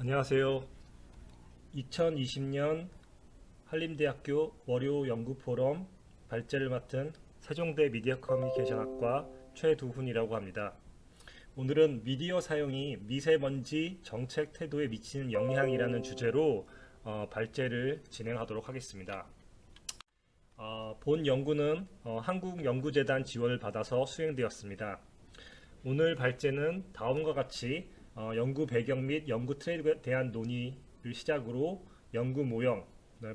안녕하세요. 2020년 한림대학교 월요 연구포럼 발제를 맡은 세종대 미디어 커뮤니케이션학과 최두훈이라고 합니다. 오늘은 미디어 사용이 미세먼지 정책 태도에 미치는 영향이라는 주제로 발제를 진행하도록 하겠습니다. 본 연구는 한국연구재단 지원을 받아서 수행되었습니다. 오늘 발제는 다음과 같이 연구 배경 및 연구 트렌드에 대한 논의를 시작으로 연구 모형,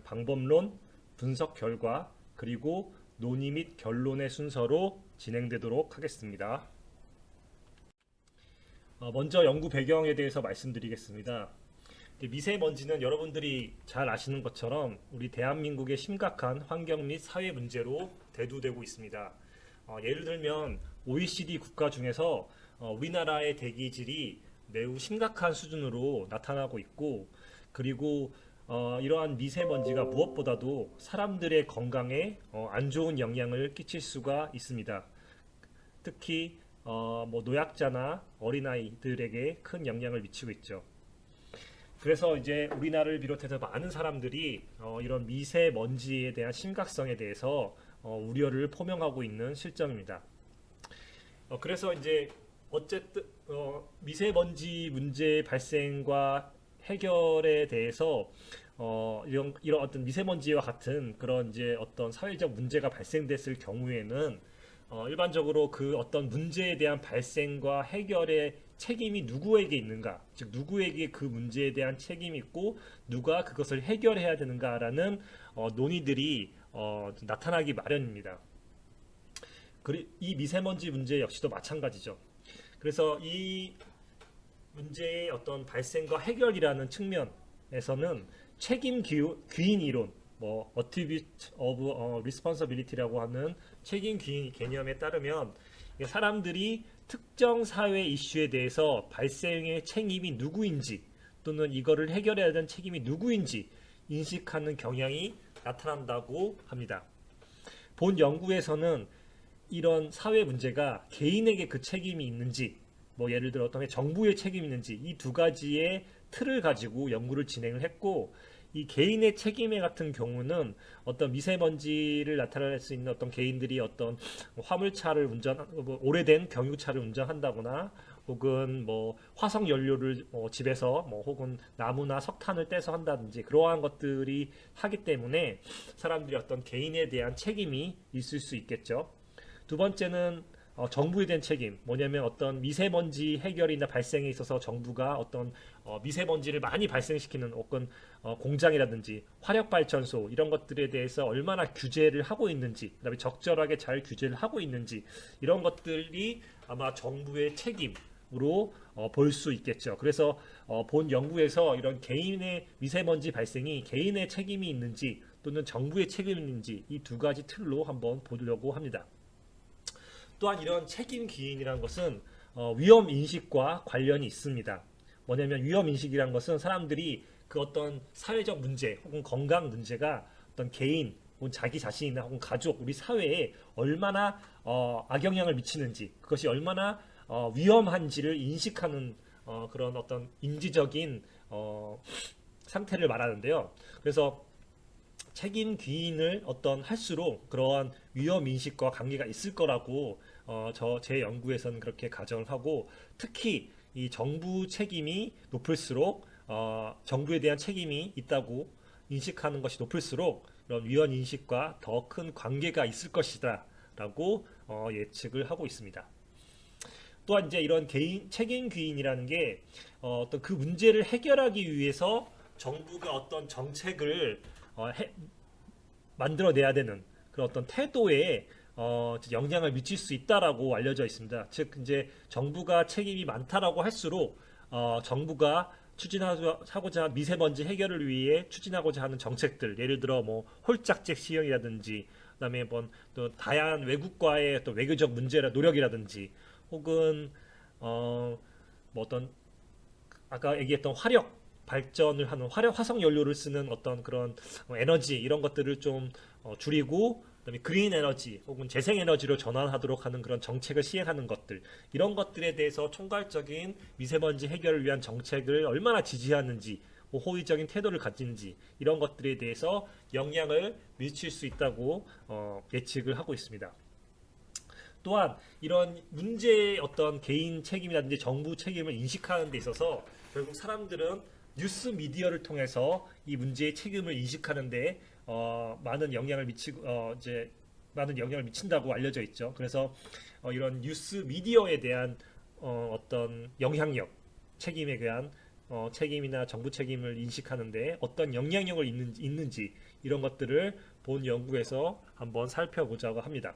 방법론, 분석 결과, 그리고 논의 및 결론의 순서로 진행되도록 하겠습니다. 먼저 연구 배경에 대해서 말씀드리겠습니다. 미세먼지는 여러분들이 잘 아시는 것처럼 우리 대한민국의 심각한 환경 및 사회 문제로 대두되고 있습니다. 예를 들면 OECD 국가 중에서 우리나라의 대기질이 매우 심각한 수준으로 나타나고 있고, 그리고 이러한 미세먼지가 무엇보다도 사람들의 건강에 안 좋은 영향을 끼칠 수가 있습니다. 특히 노약자나 어린아이들에게 큰 영향을 미치고 있죠. 그래서 이제 우리나라를 비롯해서 많은 사람들이 이런 미세먼지에 대한 심각성에 대해서 우려를 표명하고 있는 실정입니다. 그래서 이제 어쨌든 미세먼지 문제 발생과 해결에 대해서 이런 어떤 미세먼지와 같은 그런 이제 어떤 사회적 문제가 발생됐을 경우에는 일반적으로 그 어떤 문제에 대한 발생과 해결의 책임이 누구에게 있는가, 즉 누구에게 그 문제에 대한 책임이 있고 누가 그것을 해결해야 되는가라는 논의들이 나타나기 마련입니다. 이 미세먼지 문제 역시도 마찬가지죠. 그래서 이 문제의 어떤 발생과 해결이라는 측면에서는 책임 귀인 이론, attribute of responsibility라고 하는 책임 귀인 개념에 따르면 사람들이 특정 사회 이슈에 대해서 발생의 책임이 누구인지 또는 이거를 해결해야 되는 책임이 누구인지 인식하는 경향이 나타난다고 합니다. 본 연구에서는 이런 사회 문제가 개인에게 그 책임이 있는지, 예를 들어 어떤 정부의 책임이 있는지, 이 두 가지의 틀을 가지고 연구를 진행을 했고, 이 개인의 책임에 같은 경우는 어떤 미세먼지를 나타낼 수 있는 어떤 개인들이 어떤 화물차를 오래된 경유차를 운전한다거나, 혹은 화석 연료를 집에서 혹은 나무나 석탄을 떼서 한다든지 그러한 것들이 하기 때문에 사람들이 어떤 개인에 대한 책임이 있을 수 있겠죠. 두 번째는 정부에 대한 책임, 뭐냐면 어떤 미세먼지 해결이나 발생에 있어서 정부가 어떤 미세먼지를 많이 발생시키는 혹은 공장이라든지 화력발전소 이런 것들에 대해서 얼마나 규제를 하고 있는지, 그다음에 적절하게 잘 규제를 하고 있는지, 이런 것들이 아마 정부의 책임으로 볼 수 있겠죠. 그래서 본 연구에서 이런 개인의 미세먼지 발생이 개인의 책임이 있는지 또는 정부의 책임이 있는지 이 두 가지 틀로 한번 보려고 합니다. 또한 이런 책임 기인이라는 것은 위험 인식과 관련이 있습니다. 뭐냐면 위험 인식이라는 것은 사람들이 그 어떤 사회적 문제 혹은 건강 문제가 어떤 개인 혹은 자기 자신이나 혹은 가족, 우리 사회에 얼마나 악영향을 미치는지, 그것이 얼마나 위험한지를 인식하는 그런 어떤 인지적인 상태를 말하는데요. 그래서 책임 귀인을 할수록 그러한 위험 인식과 관계가 있을 거라고 제 연구에서는 그렇게 가정을 하고, 특히 이 정부 책임이 높을수록 정부에 대한 책임이 있다고 인식하는 것이 높을수록 이런 위험 인식과 더 큰 관계가 있을 것이다라고 예측을 하고 있습니다. 또한 이제 이런 개인 책임 귀인이라는 게 어떤 그 문제를 해결하기 위해서 정부가 어떤 정책을 만들어내야 되는 그런 어떤 태도에 영향을 미칠 수 있다라고 알려져 있습니다. 즉 이제 정부가 책임이 많다라고 할수록 정부가 추진하고자 하는 미세먼지 해결을 위해 추진하고자 하는 정책들, 예를 들어 홀짝제 시행이라든지, 그다음에 또 다양한 외국과의 또 외교적 문제라 노력이라든지, 혹은 어떤 아까 얘기했던 화력 발전을 하는 화석 연료를 쓰는 어떤 그런 에너지 이런 것들을 좀 줄이고 그다음에 그린 에너지 혹은 재생 에너지로 전환하도록 하는 그런 정책을 시행하는 것들, 이런 것들에 대해서 총괄적인 미세먼지 해결을 위한 정책을 얼마나 지지하는지, 뭐 호의적인 태도를 가지는지, 이런 것들에 대해서 영향을 미칠 수 있다고 예측을 하고 있습니다. 또한 이런 문제의 어떤 개인 책임이라든지 정부 책임을 인식하는 데 있어서 결국 사람들은 뉴스 미디어를 통해서 이 문제의 책임을 인식하는데 많은 영향을 미치고 이제 많은 영향을 미친다고 알려져 있죠. 그래서 이런 뉴스 미디어에 대한 어떤 영향력, 책임에 대한 책임이나 정부 책임을 인식하는데 어떤 영향력을 있는지 이런 것들을 본 연구에서 한번 살펴보자고 합니다.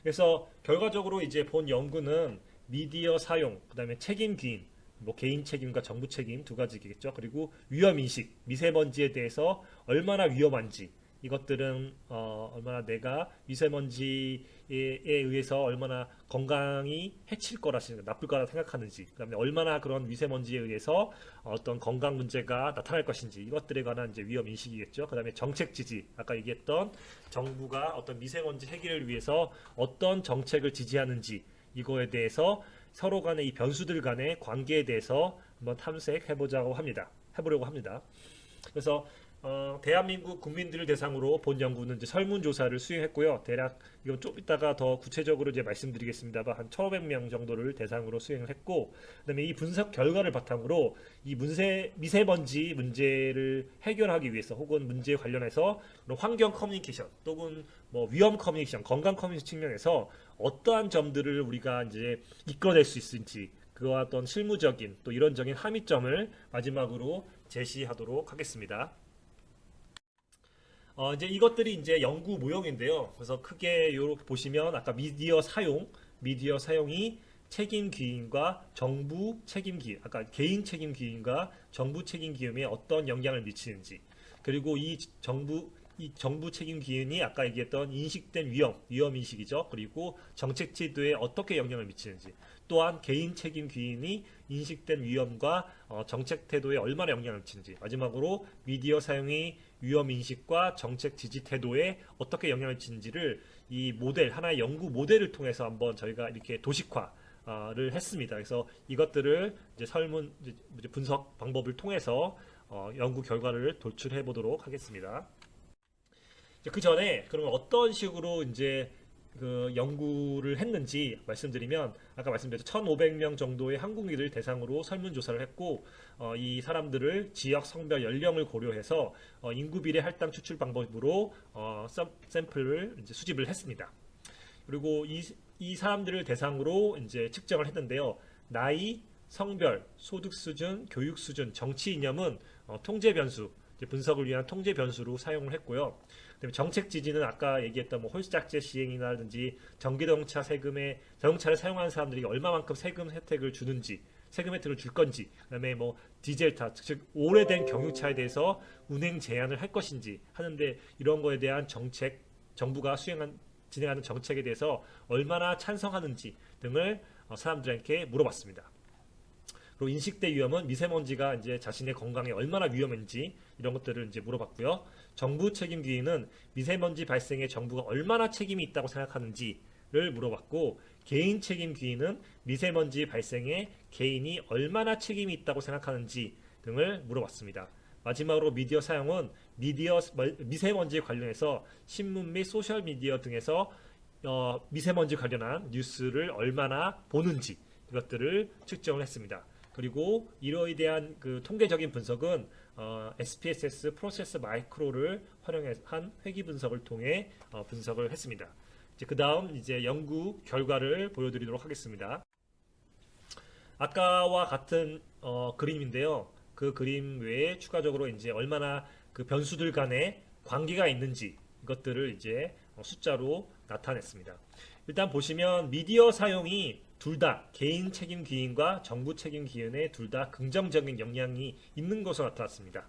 그래서 결과적으로 이제 본 연구는 미디어 사용, 그다음에 책임 기인, 뭐 개인 책임과 정부 책임 두 가지겠죠. 그리고 위험 인식, 미세먼지에 대해서 얼마나 위험한지, 이것들은 얼마나 내가 미세먼지에 의해서 얼마나 건강이 해칠 거라 나쁠 거라 생각하는지, 그다음에 얼마나 그런 미세먼지에 의해서 어떤 건강 문제가 나타날 것인지, 이것들에 관한 이제 위험 인식이겠죠. 그다음에 정책 지지, 아까 얘기했던 정부가 어떤 미세먼지 해결을 위해서 어떤 정책을 지지하는지, 이거에 대해서 서로 간의 이 변수들 간의 관계에 대해서 한번 탐색해보자고 합니다. 해보려고 합니다. 그래서 대한민국 국민들을 대상으로 본 연구는 이제 설문조사를 수행했고요. 대략 이건 좀 이따가 더 구체적으로 이제 말씀드리겠습니다만 한 1,500명 정도를 대상으로 수행을 했고, 그다음에 이 분석 결과를 바탕으로 이 미세먼지 문제를 해결하기 위해서 혹은 문제에 관련해서 환경 커뮤니케이션 또는 뭐 위험 커뮤니케이션, 건강 커뮤니케이션 측면에서 어떠한 점들을 우리가 이제 이끌어낼 수 있을지, 그와 어떤 실무적인 또 이론적인 함의점을 마지막으로 제시하도록 하겠습니다. 이제 이것들이 이제 연구 모형인데요. 그래서 크게 이렇게 보시면 아까 미디어 사용이 책임 기인과 정부 책임 기인, 아까 개인 책임 기인과 정부 책임 기인에 어떤 영향을 미치는지, 그리고 이 정부 책임 기인이 아까 얘기했던 인식된 위험 인식이죠. 그리고 정책 지도에 어떻게 영향을 미치는지, 또한 개인 책임 기인이 인식된 위험과 정책 태도에 얼마나 영향을 미치는지, 마지막으로 미디어 사용이 위험 인식과 정책 지지 태도에 어떻게 영향을 미치는지를 이 모델, 하나의 연구 모델을 통해서 한번 저희가 이렇게 도식화를 했습니다. 그래서 이것들을 이제 이제 분석 방법을 통해서 연구 결과를 도출해 보도록 하겠습니다. 그 전에 그러면 어떤 식으로 이제 그 연구를 했는지 말씀드리면, 아까 말씀드렸죠. 1,500명 정도의 한국인을 대상으로 설문조사를 했고, 이 사람들을 지역, 성별, 연령을 고려해서 인구 비례 할당 추출 방법으로 샘플을 이제 수집을 했습니다. 그리고 이 사람들을 대상으로 이제 측정을 했는데요. 나이, 성별, 소득 수준, 교육 수준, 정치 이념은 통제 변수, 분석을 위한 통제 변수로 사용을 했고요. 정책 지지는 아까 얘기했던 뭐 홀수작제 시행이라든지 자동차를 사용하는 사람들이 얼마만큼 세금 혜택을 주는지, 세금 혜택을 줄 건지, 그다음에 뭐 디젤차, 즉 오래된 경유차에 대해서 운행 제한을 할 것인지 하는데, 이런 거에 대한 정부가 진행하는 정책에 대해서 얼마나 찬성하는지 등을 사람들에게 물어봤습니다. 그리고 인식대 위험은 미세먼지가 이제 자신의 건강에 얼마나 위험한지, 이런 것들을 이제 물어봤고요. 정부 책임 기인은 미세먼지 발생에 정부가 얼마나 책임이 있다고 생각하는지를 물어봤고, 개인 책임 기인은 미세먼지 발생에 개인이 얼마나 책임이 있다고 생각하는지 등을 물어봤습니다. 마지막으로 미디어 사용은 미세먼지에 관련해서 신문 및 소셜 미디어 등에서 미세먼지 관련한 뉴스를 얼마나 보는지, 이것들을 측정을 했습니다. 그리고 이로에 대한 그 통계적인 분석은 SPSS 프로세스 마이크로를 활용한 회귀 분석을 통해 분석을 했습니다. 그 다음 이제 연구 결과를 보여드리도록 하겠습니다. 아까와 같은 그림인데요. 그 그림 외에 추가적으로 이제 얼마나 그 변수들 간의 관계가 있는지, 이것들을 이제 숫자로 나타냈습니다. 일단 보시면 미디어 사용이 둘 다 개인 책임 기인과 정부 책임 기인에 둘 다 긍정적인 영향이 있는 것으로 나타났습니다.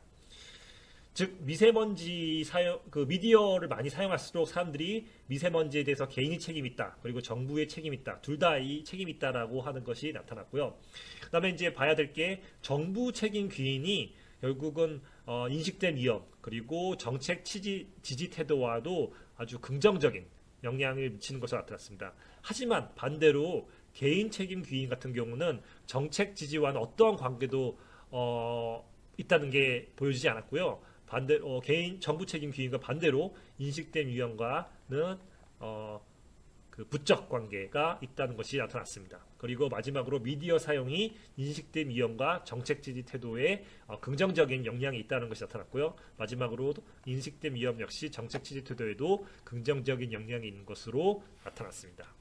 즉 미세먼지 미디어를 많이 사용할수록 사람들이 미세먼지에 대해서 개인이 책임 있다, 그리고 정부의 책임 있다, 둘 다 이 책임 있다라고 하는 것이 나타났고요. 그다음에 이제 봐야 될 게 정부 책임 기인이 결국은 인식된 위험, 그리고 정책 지지 태도와도 아주 긍정적인 영향을 미치는 것으로 나타났습니다. 하지만 반대로 개인 책임 귀인 같은 경우는 정책 지지와는 어떠한 관계도 있다는 게 보여지지 않았고요. 반대로 개인 정부 책임 귀인과 반대로 인식된 유형과는 그 부적 관계가 있다는 것이 나타났습니다. 그리고 마지막으로 미디어 사용이 인식된 유형과 정책 지지 태도에 긍정적인 영향이 있다는 것이 나타났고요. 마지막으로 인식된 위험 역시 정책 지지 태도에도 긍정적인 영향이 있는 것으로 나타났습니다.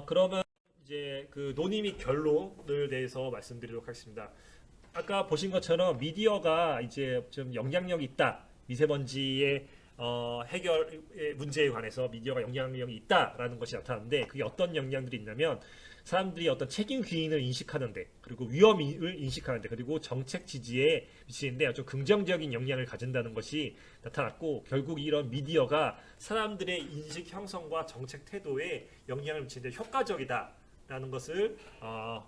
그러면 이제 그 논의 및 결론을 대해서 말씀드리도록 하겠습니다. 아까 보신 것처럼 미디어가 이제 좀 영향력이 있다. 미세먼지의 해결 문제에 관해서 미디어가 영향력이 있다라는 것이 나타나는데 그게 어떤 영향들이 있냐면 사람들이 어떤 책임 귀인을 인식하는데 그리고 위험을 인식하는데 그리고 정책 지지에 미치는데 아주 긍정적인 영향을 가진다는 것이 나타났고 결국 이런 미디어가 사람들의 인식 형성과 정책 태도에 영향을 미치는데 효과적이다. 라는 것을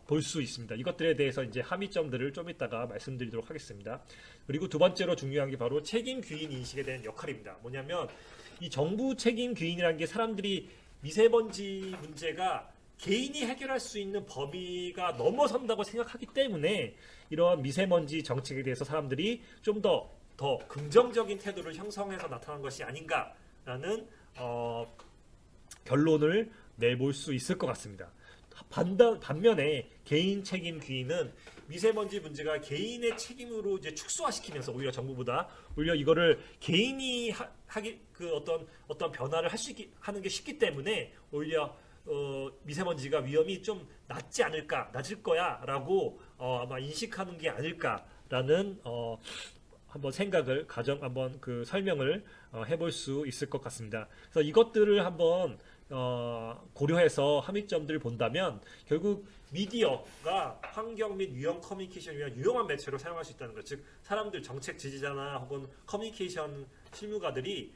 볼 수 있습니다. 이것들에 대해서 이제 함의점들을 좀 이따가 말씀드리도록 하겠습니다. 그리고 두 번째로 중요한 게 바로 책임 귀인 인식에 대한 역할입니다. 뭐냐면 이 정부 책임 귀인이라는 게 사람들이 미세먼지 문제가 개인이 해결할 수 있는 범위가 넘어선다고 생각하기 때문에 이런 미세먼지 정책에 대해서 사람들이 좀 더 긍정적인 태도를 형성해서 나타난 것이 아닌가라는 결론을 내볼 수 있을 것 같습니다. 반면에 개인 책임 귀인은 미세먼지 문제가 개인의 책임으로 이제 축소화시키면서 오히려 정부보다 오히려 이거를 개인이 하기 그 어떤 변화를 하는 게 쉽기 때문에 오히려 미세먼지가 위험이 좀 낮을 거야라고 아마 인식하는 게 아닐까라는 한번 생각을 한번 그 설명을 해볼 수 있을 것 같습니다. 그래서 이것들을 한번 고려해서 함의점들을 본다면 결국 미디어가 환경 및 위험 커뮤니케이션을 위한 유용한 매체로 사용할 수 있다는 것, 즉 사람들 정책 지지자나 혹은 커뮤니케이션 실무가들이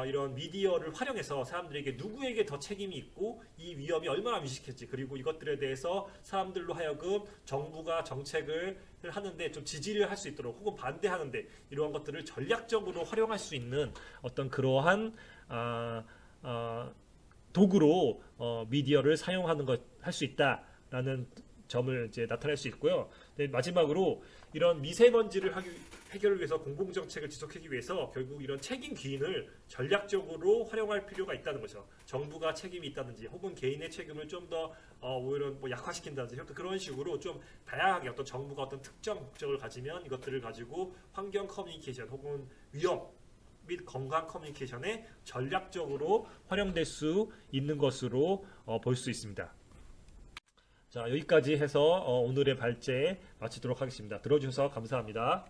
이런 미디어를 활용해서 사람들에게 누구에게 더 책임이 있고 이 위험이 얼마나 위식했지 그리고 이것들에 대해서 사람들로 하여금 정부가 정책을 하는데 좀 지지를 할 수 있도록 혹은 반대하는데 이러한 것들을 전략적으로 활용할 수 있는 어떤 그러한 도구로 미디어를 사용하는 할 수 있다라는 점을 이제 나타낼 수 있고요. 마지막으로 이런 미세먼지를 해결을 위해서 공공정책을 지속하기 위해서 결국 이런 책임 귀인을 전략적으로 활용할 필요가 있다는 거죠. 정부가 책임이 있다든지 혹은 개인의 책임을 좀 더 오히려 약화시킨다든지 그런 식으로 좀 다양하게 어떤 정부가 어떤 특정 목적을 가지면 이것들을 가지고 환경 커뮤니케이션 혹은 위험 및 건강 커뮤니케이션에 전략적으로 활용될 수 있는 것으로 볼 수 있습니다. 자, 여기까지 해서 오늘의 발제 마치도록 하겠습니다. 들어주셔서 감사합니다.